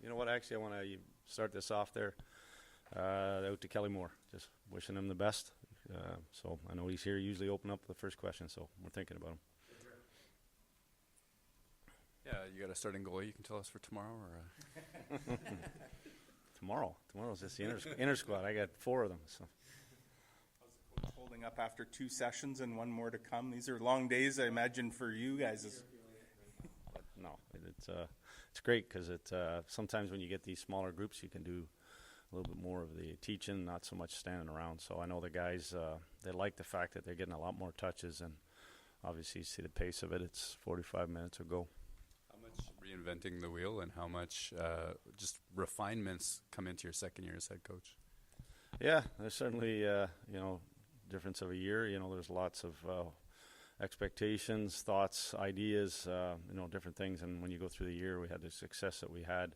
You know what? Actually, I want to start this off there. Out to Kelly Moore. Just wishing him the best. So I know he's here. Usually open up the first question, so we're thinking about him. Yeah, you got a starting goalie you can tell us for tomorrow? Or Tomorrow's just the inner squad. I got 4 of them. So. How's the coach holding up after 2 sessions and 1 more to come? These are long days, I imagine, for you guys. No, it's great because sometimes when you get these smaller groups, you can do a little bit more of the teaching, not so much standing around. So I know the guys, they like the fact that they're getting a lot more touches, and obviously you see the pace of it. It's 45 minutes or go. how much reinventing the wheel and how much just refinements come into your second year as head coach? Yeah, there's certainly, difference of a year. There's lots of expectations, thoughts, ideas, different things. And when you go through the year, we had the success that we had.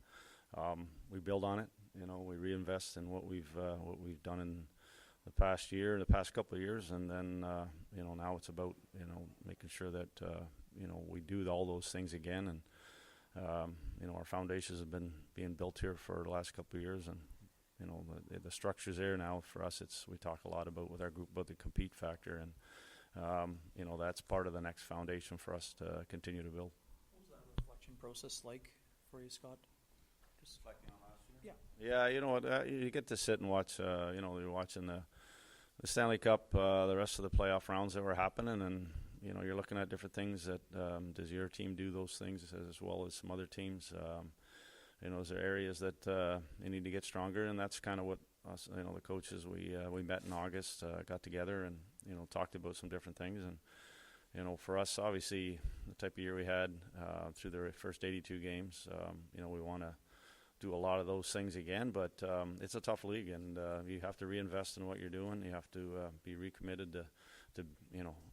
We build on it. We reinvest in what we've done in the past year, the past couple of years, and then now it's about making sure that we do all those things again. And our foundations have been being built here for the last couple of years, and the structure's there now. For us, we talk a lot about with our group about the compete factor, and that's part of the next foundation for us to continue to build. What was that reflection process like for you, Scott? Just reflecting on last year? Yeah, you know what? You get to sit and watch. You're watching the Stanley Cup, the rest of the playoff rounds that were happening, and you're looking at different things. That does your team do those things as well as some other teams? Is there areas that they need to get stronger? And that's kind of what us, the coaches, we met in August, got together and talked about some different things. And for us, obviously, the type of year we had through the first 82 games, we want to do a lot of those things again, but it's a tough league, and you have to reinvest in what you're doing. You have to be recommitted to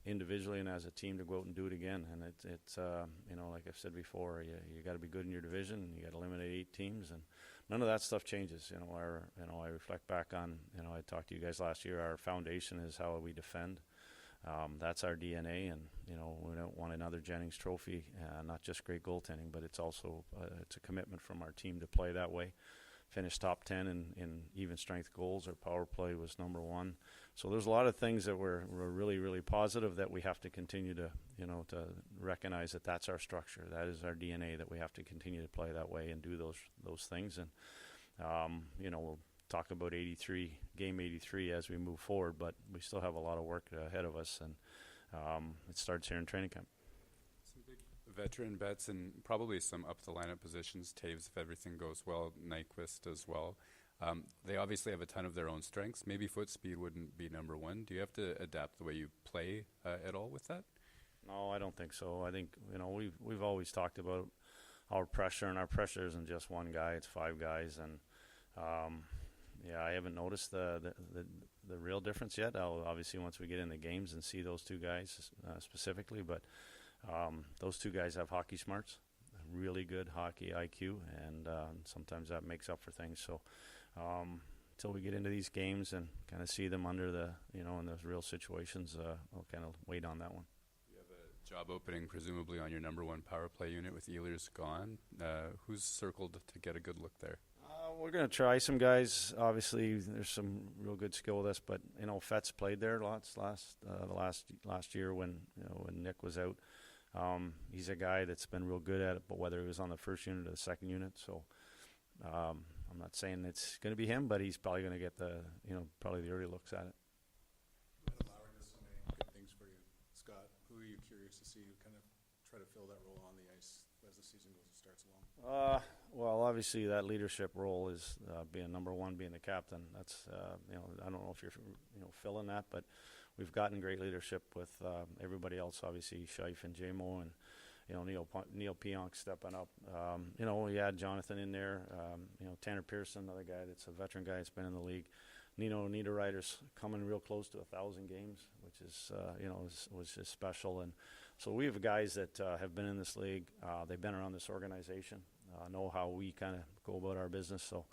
individually and as a team to go out and do it again. And it's like I've said before, you got to be good in your division. You got to eliminate 8 teams, and none of that stuff changes. I reflect back on, I talked to you guys last year. Our foundation is how we defend. That's our DNA, and we don't want another Jennings Trophy. Not just great goaltending, but it's also it's a commitment from our team to play that way. Finished top 10 in even strength goals. Our power play was number 1. So there's a lot of things that were really, really positive that we have to continue to to recognize that that's our structure. That is our DNA, that we have to continue to play that way and do those things. And we'll talk about game 83 as we move forward, but we still have a lot of work ahead of us, and it starts here in training camp. Some big veteran bets and probably some up the lineup positions. Taves, if everything goes well, Nyquist as well. They obviously have a ton of their own strengths. Maybe foot speed wouldn't be number 1. Do you have to adapt the way you play at all with that? No, I don't think so. I think we've always talked about our pressure, and our pressure isn't just one guy; it's 5 guys. And I haven't noticed the real difference yet. Obviously, once we get in the games and see those 2 guys specifically, but those 2 guys have hockey smarts, really good hockey IQ, and sometimes that makes up for things. So until we get into these games and kind of see them under the in those real situations, we'll kind of wait on that one. You have a job opening presumably on your number 1 power play unit with Ehlers gone. Who's circled to get a good look there? We're going to try some guys. Obviously, there's some real good skill with us, but Fetz played there lots last year when Nick was out. He's a guy that's been real good at it, but whether he was on the first unit or the second unit, so I'm not saying it's going to be him, but he's probably going to get the early looks at it. Lowry does so many good things for you, Scott. Who are you curious to see kind of try to fill that role on the ice as the season starts along? Well, obviously that leadership role is being number 1, being the captain. That's I don't know if you're filling that, but we've gotten great leadership with everybody else. Obviously, Scheif and JMO and Neil Pionk stepping up. We had Jonathan in there. Tanner Pearson, another guy that's a veteran guy that's been in the league. Nino Niederreiter's coming real close to 1,000 games, which is was just special. And so we have guys that have been in this league. They've been around this organization, know how we kind of go about our business. So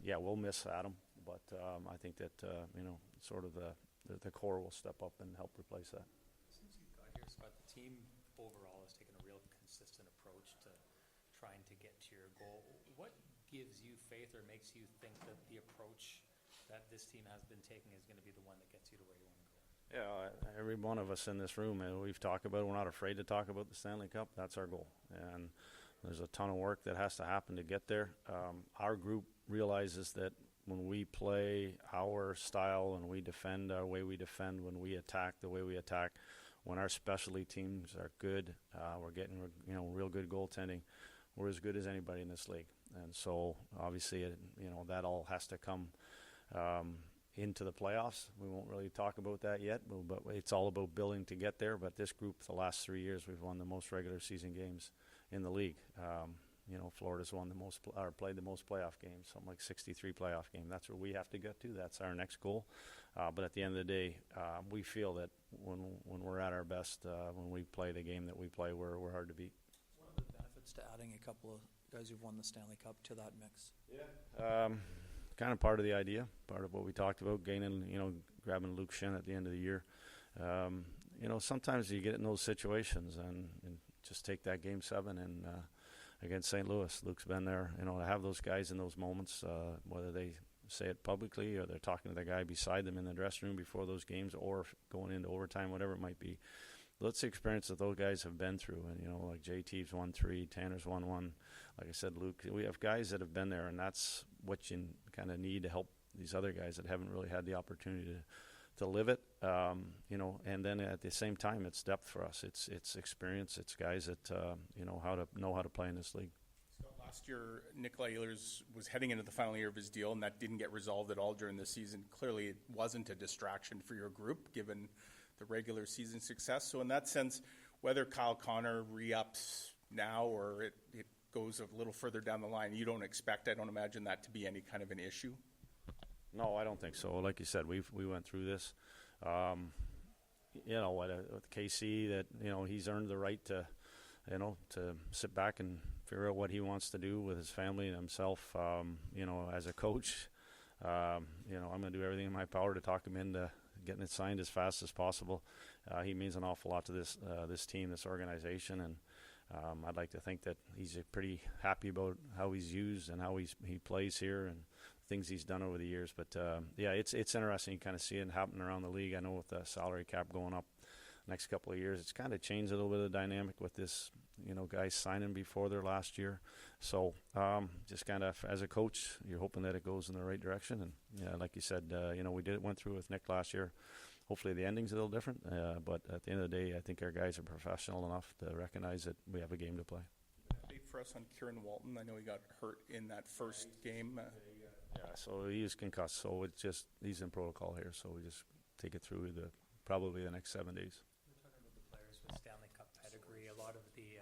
we'll miss Adam, but I think that sort of the core will step up and help replace that. Since you got here, Scott, the team overall has taken a real consistent approach to trying to get to your your goal. What gives you faith or makes you think that the approach that this team has been taking is going to be the one that gets you to where you want to go? Yeah, every one of us in this room, and we've talked about it, we're not afraid to talk about the Stanley Cup. That's our goal. And there's a ton of work that has to happen to get there. Our group realizes that when we play our style and we defend our way we defend, when we attack the way we attack, when our specialty teams are good, we're getting real good goaltending, we're as good as anybody in this league. And so obviously, that all has to come into the playoffs. We won't really talk about that yet, but it's all about building to get there. But this group, the last 3 years, we've won the most regular season games in the league. Florida's won the most, or played the most playoff games, something like 63 playoff games. That's where we have to get to. That's our next goal. But at the end of the day, we feel that when we're at our best, when we play the game that we play, we're hard to beat. What are the benefits to adding a couple of guys who've won the Stanley Cup to that mix? Yeah. Kind of part of the idea, part of what we talked about, grabbing Luke Shin at the end of the year. Sometimes you get in those situations and just take that Game 7 and against St. Louis. Luke's been there, to have those guys in those moments, whether they say it publicly or they're talking to the guy beside them in the dressing room before those games or going into overtime, whatever it might be. That's the experience that those guys have been through. And, like JT's won 3, Tanner's won 1. Like I said, Luke, we have guys that have been there, and that's what you kind of need to help these other guys that haven't really had the opportunity to live it. And then at the same time, it's depth for us. It's experience. It's guys that, know how to play in this league. So last year, Nikolai Ehlers was heading into the final year of his deal, and that didn't get resolved at all during the season. Clearly, it wasn't a distraction for your group, given the regular season success. So in that sense, whether Kyle Connor re-ups now or it goes a little further down the line, you don't expect, I don't imagine that to be any kind of an issue? No, I don't think so. Like you said, we went through this. With KC, that he's earned the right to sit back and figure out what he wants to do with his family and himself. As a coach, I'm going to do everything in my power to talk him into getting it signed as fast as possible. He means an awful lot to this team, this organization, and I'd like to think that he's pretty happy about how he's used and how he plays here and things he's done over the years. But it's interesting. You kind of see it happening around the league. I know with the salary cap going up next couple of years, it's kind of changed a little bit of the dynamic with this, guys signing before their last year. So just kind of as a coach, you're hoping that it goes in the right direction. And like you said, we went through with Nick last year. Hopefully the ending's a little different, but at the end of the day, I think our guys are professional enough to recognize that we have a game to play. Update for us on Kieron Walton. I know he got hurt in that first game. Yeah, so he is concussed, so it's just he's in protocol here, so we just take it through probably the next 7 days. We're talking about the players with Stanley Cup pedigree. A lot of the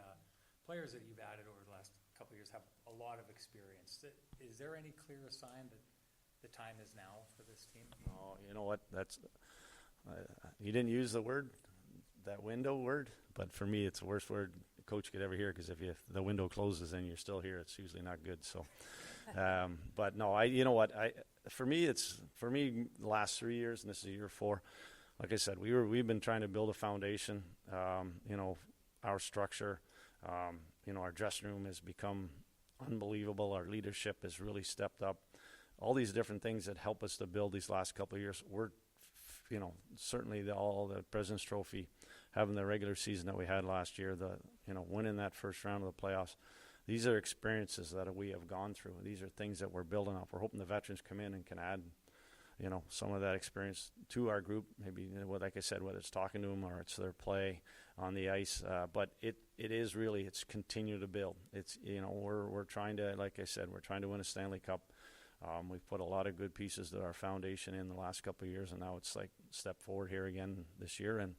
players that you've added over the last couple of years have a lot of experience. Is there any clear sign that the time is now for this team? No, you know what? That's you didn't use that window word, but for me, it's the worst word a coach could ever hear, because if the window closes and you're still here, it's usually not good. So, but no, for me, the last 3 years, and this is year 4. Like I said, we've been trying to build a foundation. Our structure, our dressing room has become unbelievable. Our leadership has really stepped up. All these different things that help us to build these last couple of years. We're certainly all the President's Trophy, having the regular season that we had last year, winning that first round of the playoffs. These are experiences that we have gone through. These are things that we're building up. We're hoping the veterans come in and can add, some of that experience to our group. Maybe, like I said, whether it's talking to them or it's their play on the ice. But it is really, it's continue to build. It's, we're trying to, like I said, we're trying to win a Stanley Cup. We've put a lot of good pieces to our foundation in the last couple of years, and now it's like step forward here again this year, and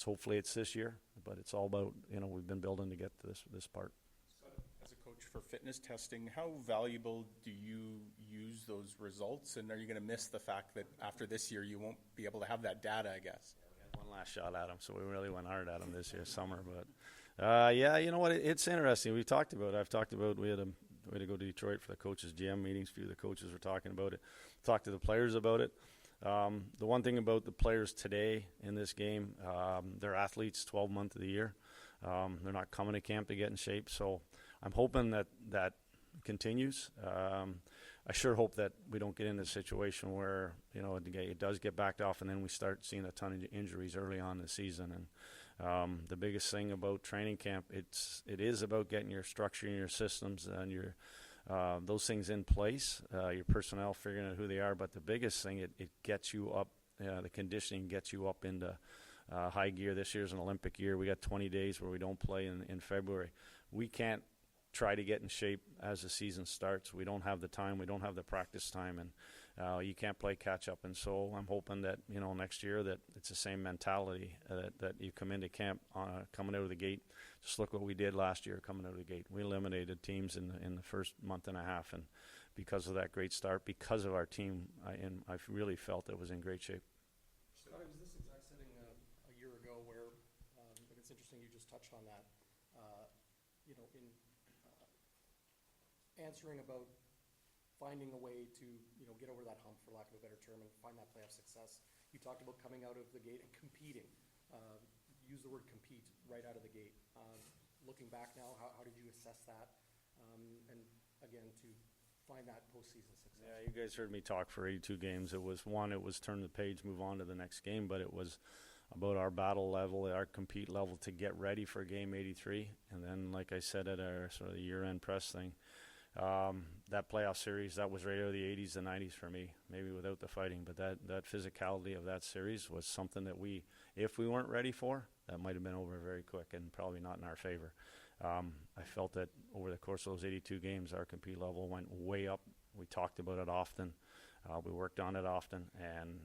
hopefully it's this year. But it's all about we've been building to get to this part. Scott, as a coach for fitness testing, how valuable do you use those results, and are you going to miss the fact that after this year you won't be able to have that data? I guess. We had one last shot at him, so we really went hard at him this year summer. But you know what? It's interesting. I've talked about we had to go to Detroit for the coaches' GM meetings. A few of the coaches were talking about it. Talked to the players about it. The one thing about the players today in this game, they're athletes 12 months of the year. They're not coming to camp to get in shape. So I'm hoping that continues. I sure hope that we don't get into a situation where, it does get backed off and then we start seeing a ton of injuries early on in the season. And the biggest thing about training camp, it is about getting your structure and your systems and your those things in place, your personnel figuring out who they are. But the biggest thing, it gets you up, the conditioning gets you up into high gear. This year's an Olympic year. We got 20 days where we don't play in February. We can't try to get in shape as the season starts. We don't have the time. We don't have the practice time, and you can't play catch up. And so I'm hoping that next year that it's the same mentality that you come into camp coming out of the gate. Just look what we did last year coming out of the gate. We eliminated teams in the first month and a half, and because of that great start, because of our team, I really felt it was in great shape. Scott, it was this exact setting a year ago where, it's interesting you just touched on that. In answering about finding a way to, get over that hump, for lack of a better term, and find that playoff success. You talked about coming out of the gate and competing. Use the word compete right out of the gate. Looking back now, how did you assess that? And again, to find that postseason success. Yeah, you guys heard me talk for 82 games. It was turn the page, move on to the next game, but it was about our battle level, our compete level to get ready for game 83. And then, like I said at our sort of year-end press thing, that playoff series, that was right out of the 80s and 90s for me, maybe without the fighting. But that physicality of that series was something that if we weren't ready for, that might have been over very quick and probably not in our favor. I felt that over the course of those 82 games, our compete level went way up. We talked about it often. We worked on it often. And,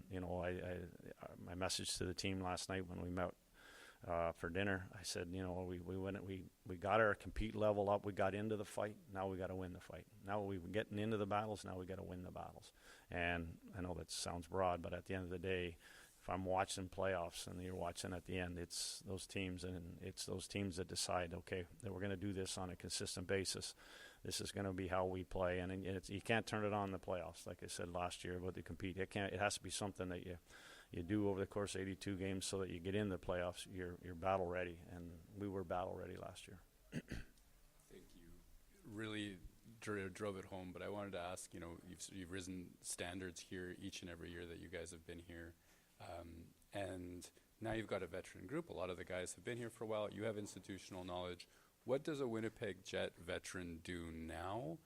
my message to the team last night when we met for dinner, I said, we got our compete level up. We got into the fight. Now we got to win the fight. Now we're getting into the battles. Now we got to win the battles. And I know that sounds broad, but at the end of the day, if I'm watching playoffs and you're watching at the end, it's those teams, and it's those teams that decide, okay, that we're going to do this on a consistent basis. This is going to be how we play, and you can't turn it on in the playoffs, like I said last year about the compete. It has to be something that you do over the course of 82 games so that you get in the playoffs. You're battle ready, and we were battle ready last year. I think you really drove it home, but I wanted to ask, you've risen standards here each and every year that you guys have been here. And now you've got a veteran group. A lot of the guys have been here for a while. You have institutional knowledge. What does a Winnipeg Jet veteran do now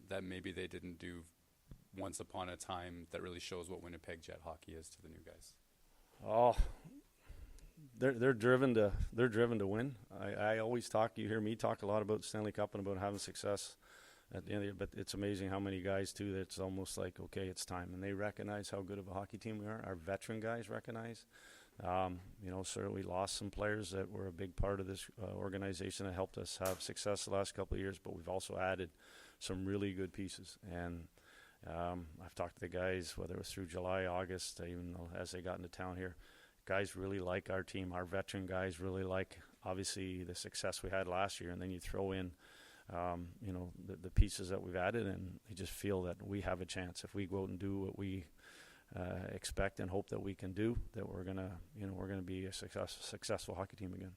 that maybe they didn't do once upon a time that really shows what Winnipeg Jet hockey is to the new guys? Oh, they're driven to win. I always talk. You hear me talk a lot about Stanley Cup and about having success at the end of the year, but it's amazing how many guys too that it's almost like, okay, it's time, and they recognize how good of a hockey team we are. Our veteran guys recognize. Certainly lost some players that were a big part of this organization that helped us have success the last couple of years, but we've also added some really good pieces. And I've talked to the guys, whether it was through July, August, even as they got into town here. Guys really like our team. Our veteran guys really like, obviously, the success we had last year, and then you throw in the pieces that we've added, and they just feel that we have a chance. If we go out and do what we expect and hope that we can do, that we're gonna be a successful hockey team again.